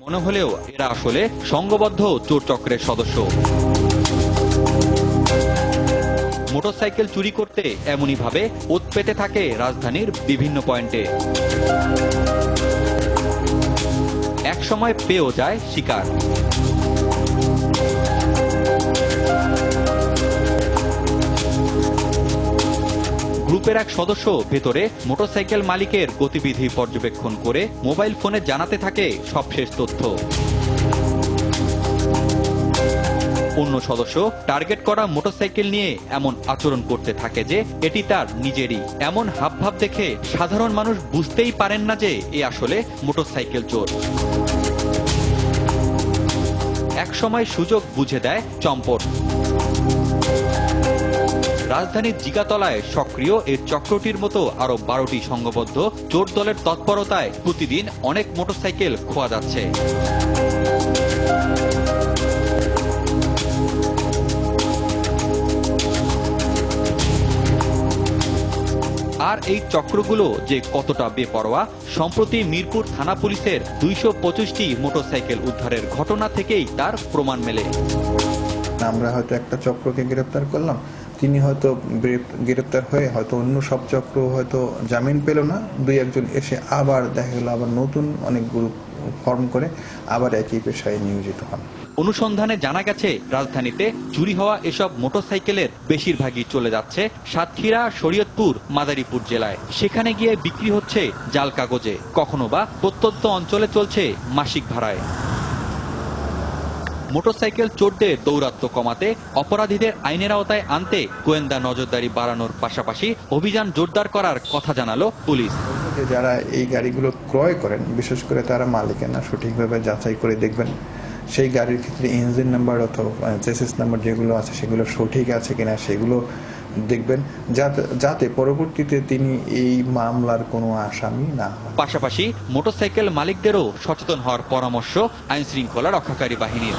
মনে হলেও এরা আসলে সংঘবদ্ধ চোর চক্রের সদস্য। মোটরসাইকেল চুরি করতে এমনই ভাবে ওত পেতে থাকে রাজধানীর বিভিন্ন পয়েন্টে। এক সময় পেয়েও যায় শিকার। গ্রুপের এক সদস্য ভেতরে মোটরসাইকেল মালিকের গতিবিধি পর্যবেক্ষণ করে মোবাইল ফোনে জানাতে থাকে সবশেষ তথ্য। অন্য সদস্য টার্গেট করা মোটরসাইকেল নিয়ে এমন আচরণ করতে থাকে যে এটি তার নিজেরই। এমন হাবভাব দেখে সাধারণ মানুষ বুঝতেই পারেন না যে এ আসলে মোটরসাইকেল চোর। এক সময় সুযোগ বুঝে দেয় চম্পট। রাজধানীর জিগাতলায় সক্রিয় এই চক্রটির মতো আরো 12টি সংঘবদ্ধ চোর দলের তৎপরতায় প্রতিদিন অনেক মোটরসাইকেল খোয়া যাচ্ছে। আর এই চক্রগুলো যে কতটা বেপরোয়া, সম্প্রতি মিরপুর থানা পুলিশের 225টি মোটরসাইকেল উদ্ধারের ঘটনা থেকেই তার প্রমাণ মেলে। আমরা হয়তো একটা চক্রকে গ্রেপ্তার করলাম, তিনি হয়তো গ্রেপ্তার হয়ে হয়তো অন্য সব চক্র হয়তো জামিন পেল না, দুই একজন এসে আবার দেখা গেল আবার নতুন অনেক গ্রুপ ফর্ম করে আবার একই পেশায় নিয়োজিত হন। অনুসন্ধানে জানা গেছে রাজধানীতে চুরি হওয়া এসব মোটরসাইকেলের বেশিরভাগই চলে যাচ্ছে সাতক্ষীরা, শরীয়তপুর, মাদারীপুর জেলায়। সেখানে গিয়ে বিক্রি হচ্ছে জাল কাগজে, কখনো বা প্রত্যন্ত অঞ্চলে চলছে মাসিক ভাড়ায়। মোটরসাইকেল চোরদের দৌরাত্ম্য কমাতে অপরাধীদের আইনের আওতায় আনতে গোয়েন্দা নজরদারি বাড়ানোর পাশাপাশি অভিযান জোরদার করার কথা জানালো পুলিশ। যারা এই গাড়িগুলো ক্রয় করেন বিশেষ করে তারা মালিকানা সঠিকভাবে যাচাই করে দেখবেন, সেই গাড়ির ক্ষেত্রে ইঞ্জিন নাম্বার অথবা চেসিস নাম্বার যেগুলো আছে সেগুলো সঠিক আছে কিনা সেগুলো দেখবেন, যাতে পরবর্তীতে তিনি এই মামলার কোনো আসামি না হন। পাশাপাশি মোটরসাইকেল মালিকদেরও সচেতন হওয়ার পরামর্শ আইন শৃঙ্খলা রক্ষাকারী বাহিনীর।